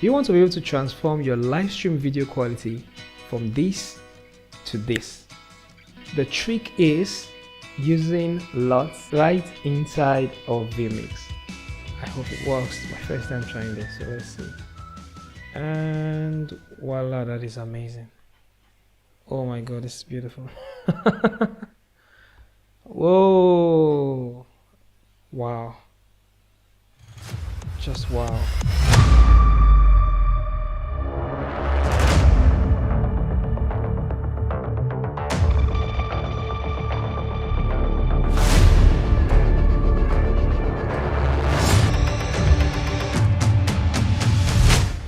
Do you want to be able to transform your live stream video quality from this to this? The trick is using LUTs right inside of vMix. I hope it works. It's my first time trying this, so let's see. And voila, that is amazing. Oh my god, this is beautiful. Whoa, wow, just wow.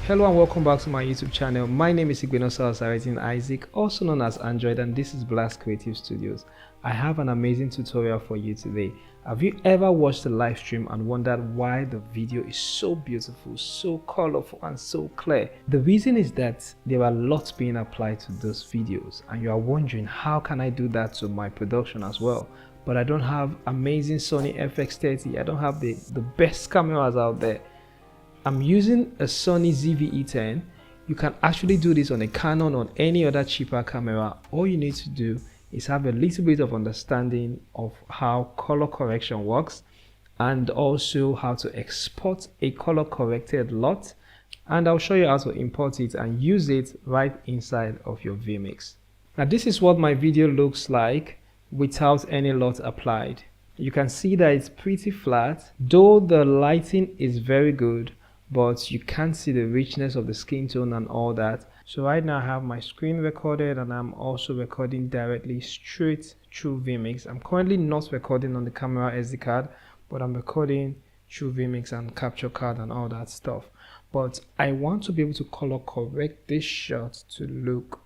Hello and welcome back to my YouTube channel. My name is Isaac, also known as Android, and this is Blast Creative Studios. I have an amazing tutorial for you today. Have you ever watched a live stream and wondered why the video is so beautiful, so colorful and so clear? The reason is that there are LUTs being applied to those videos, and you are wondering, how can I do that to my production as well? But I don't have amazing Sony FX30. I don't have the best cameras out there. I'm using a Sony ZV-E10. You can actually do this on a Canon or any other cheaper camera. All you need to do is have a little bit of understanding of how color correction works, and also how to export a color corrected LUT, and I'll show you how to import it and use it right inside of your vMix. Now this is what my video looks like without any LUT applied. You can see that it's pretty flat, though the lighting is very good, but you can't see the richness of the skin tone and all that. So right now I have my screen recorded, and I'm also recording directly straight through vMix. I'm currently not recording on the camera SD card, but I'm recording through vMix and capture card and all that stuff. But I want to be able to color correct this shot to look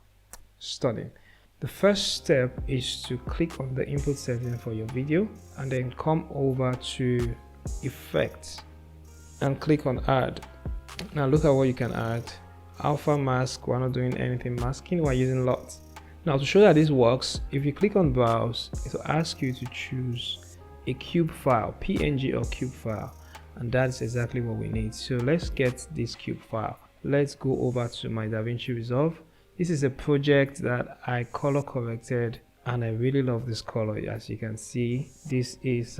stunning. The first step is to click on the input setting for your video, and then come over to Effects and click on Add. Now look at what you can add. Alpha mask. We're not doing anything masking, we're using LUTs. Now to show that this works, if you click on Browse, it will ask you to choose a cube file, PNG or cube file, and that's exactly what we need. So let's get this cube file. Let's go over to my DaVinci Resolve. This is a project that I color corrected, and I really love this color. As you can see, this is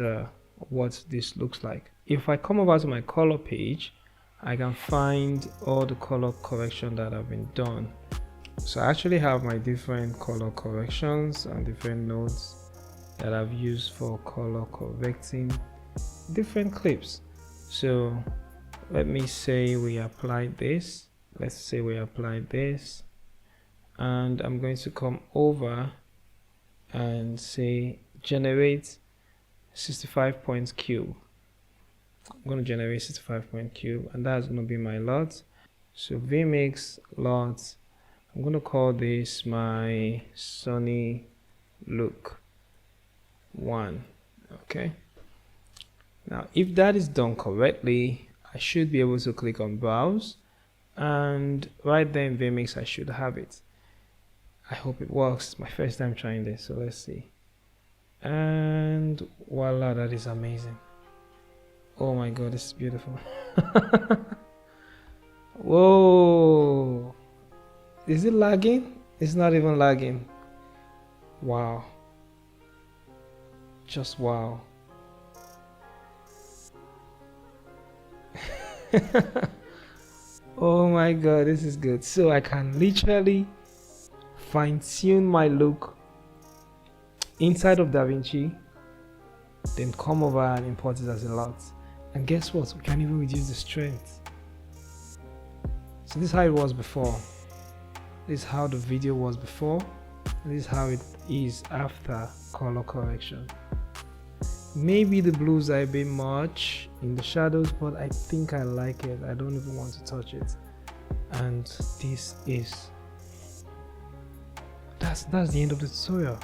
what this looks like. If I come over to my color page, I can find all the color correction that have been done. So I actually have my different color corrections and different nodes that I've used for color correcting different clips. So let me say we applied this. Let's say we applied this, and I'm going to come over and say generate 65 points cube. I'm going to generate 65 point cube, and that's going to be my LUT. So vMix LUT, I'm going to call this my Sony look 1. Okay, now if that is done correctly, I should be able to click on Browse, and right there in vMix I should have it. I hope it works. It's my first time trying this, so let's see. And voila, that is amazing. Oh my god, this is beautiful. Whoa, is it lagging? It's not even lagging. Wow, just wow. Oh my god, this is good. So I can literally fine-tune my look inside of DaVinci, then come over and import it as a LUT. And guess what? We can even reduce the strength. So this is how it was before. This is how the video was before. And this is how it is after color correction. Maybe the blues are a bit much in the shadows, but I think I like it. I don't even want to touch it. And this is that's the end of the tutorial.